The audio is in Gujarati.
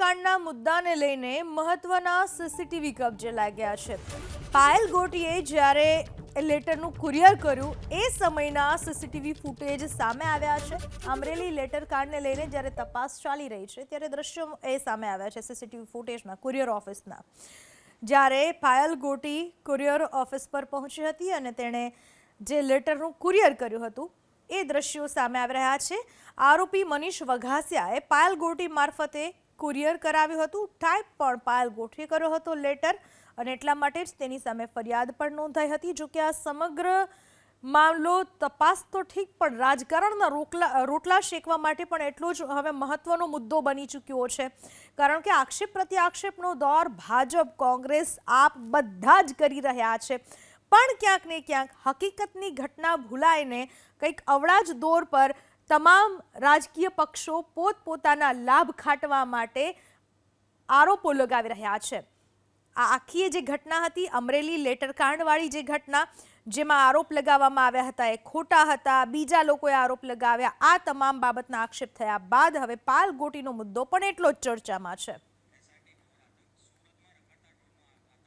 લેટરકાંડના મુદ્દાને લઈને મહત્વના સીસીટીવી કબજે લાગ્યા છે। પાયલ ગોટીએ જ્યારે લેટરનું કુરિયર કર્યું એ સમયના સીસીટીવી ફૂટેજ સામે આવ્યા છે। અમરેલી લેટરકાંડને લઈને જ્યારે તપાસ ચાલી રહી છે ત્યારે દ્રશ્યો એ સામે આવ્યા છે સીસીટીવી ફૂટેજના કુરિયર ઓફિસના, જ્યારે પાયલ ગોટી કુરિયર ઓફિસ પર પહોંચી હતી અને તેણે જે લેટરનું કુરિયર કર્યું હતું એ દ્રશ્યો સામે આવી રહ્યા છે। આરોપી મનીષ વઘાસિયાએ પાયલ ગોટી મારફતે કુરિયર કરાવ્યું હતું। ટાઈપ પણ પાયલ ગોટીએ કર્યો હતો લેટર, અને એટલા માટે જ તેની સામે ફરિયાદ પણ નોંધાઈ હતી। જો કે આ સમગ્ર મામલો તપાસ તો ઠીક, પણ રાજકારણના રોટલા શેકવા માટે પણ એટલો જ હવે મહત્વનો મુદ્દો બની ચૂક્યો છે, કારણ કે આક્ષેપ પ્રત્યાક્ષેપનો દોર ભાજપ, કોંગ્રેસ, આપ બધા જ કરી રહ્યા છે। પણ ક્યાંક ને ક્યાંક હકીકતની ઘટના ભૂલાઈને કંઈક અવળા જ દોર પર તમામ રાજકીય પક્ષો પોતપોતાના લાભ ખાટવા માટે આરોપો લગાવી રહ્યા છે। આ આખી જે ઘટના હતી અમરેલી લેટરકાંડવાળી જે ઘટના, જેમાં આરોપ લગાવવામાં આવ્યા હતા એ ખોટા હતા, બીજા લોકોએ આરોપ લગાવ્યા, આ તમામ બાબતના આક્ષેપ થયા બાદ હવે પાયલ ગોટીનો મુદ્દો પણ એટલો જ ચર્ચામાં છે।